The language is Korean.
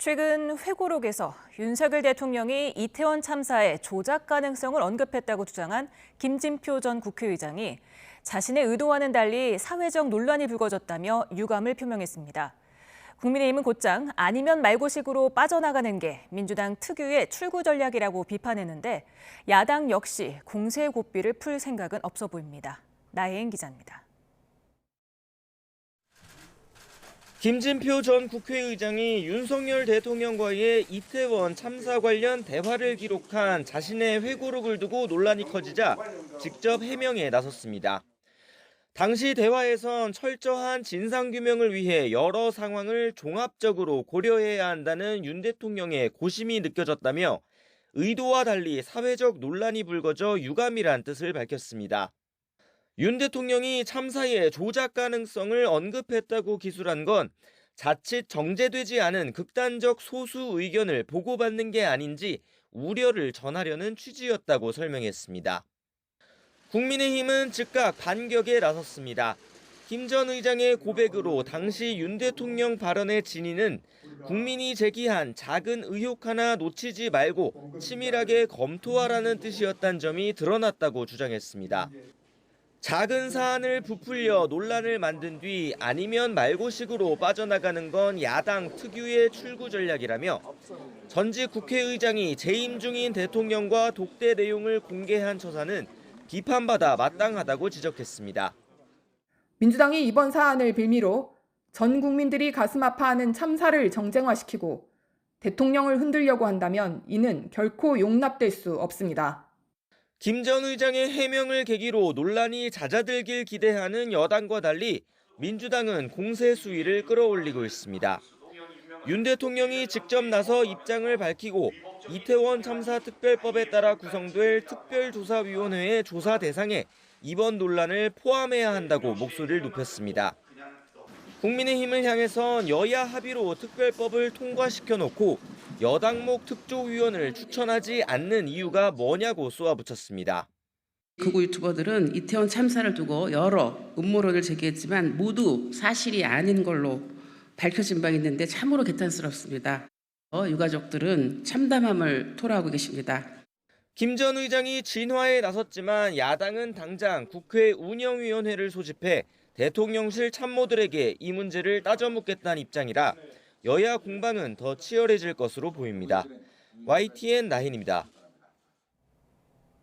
최근 회고록에서 윤석열 대통령이 이태원 참사의 조작 가능성을 언급했다고 주장한 김진표 전 국회의장이 자신의 의도와는 달리 사회적 논란이 불거졌다며 유감을 표명했습니다. 국민의힘은 곧장 아니면 말고식으로 빠져나가는 게 민주당 특유의 출구 전략이라고 비판했는데 야당 역시 공세의 고삐를 풀 생각은 없어 보입니다. 나혜인 기자입니다. 김진표 전 국회의장이 윤석열 대통령과의 이태원 참사 관련 대화를 기록한 자신의 회고록을 두고 논란이 커지자 직접 해명에 나섰습니다. 당시 대화에선 철저한 진상규명을 위해 여러 상황을 종합적으로 고려해야 한다는 윤 대통령의 고심이 느껴졌다며 의도와 달리 사회적 논란이 불거져 유감이란 뜻을 밝혔습니다. 윤 대통령이 참사의 조작 가능성을 언급했다고 기술한 건 자칫 정제되지 않은 극단적 소수 의견을 보고받는 게 아닌지 우려를 전하려는 취지였다고 설명했습니다. 국민의힘은 즉각 반격에 나섰습니다. 김 전 의장의 고백으로 당시 윤 대통령 발언의 진위는 국민이 제기한 작은 의혹 하나 놓치지 말고 치밀하게 검토하라는 뜻이었다는 점이 드러났다고 주장했습니다. 작은 사안을 부풀려 논란을 만든 뒤 아니면 말고식으로 빠져나가는 건 야당 특유의 출구 전략이라며 전직 국회의장이 재임 중인 대통령과 독대 내용을 공개한 처사는 비판받아 마땅하다고 지적했습니다. 민주당이 이번 사안을 빌미로 전 국민들이 가슴 아파하는 참사를 정쟁화시키고 대통령을 흔들려고 한다면 이는 결코 용납될 수 없습니다. 김 전 의장의 해명을 계기로 논란이 잦아들길 기대하는 여당과 달리 민주당은 공세 수위를 끌어올리고 있습니다. 윤 대통령이 직접 나서 입장을 밝히고 이태원 참사 특별법에 따라 구성될 특별조사위원회의 조사 대상에 이번 논란을 포함해야 한다고 목소리를 높였습니다. 국민의힘을 향해선 여야 합의로 특별법을 통과시켜놓고 여당목 특조위원을 추천하지 않는 이유가 뭐냐고 쏘아붙였습니다. 극우 유튜버들은 이태원 참사를 두고 여러 음모론을 제기했지만 모두 사실이 아닌 걸로 밝혀진 바 있는데 참으로 개탄스럽습니다. 유가족들은 참담함을 토로하고 계십니다. 김 전 의장이 진화에 나섰지만 야당은 당장 국회 운영위원회를 소집해 대통령실 참모들에게 이 문제를 따져 묻겠다는 입장이라 여야 공방은 더 치열해질 것으로 보입니다. YTN 나힌입니다.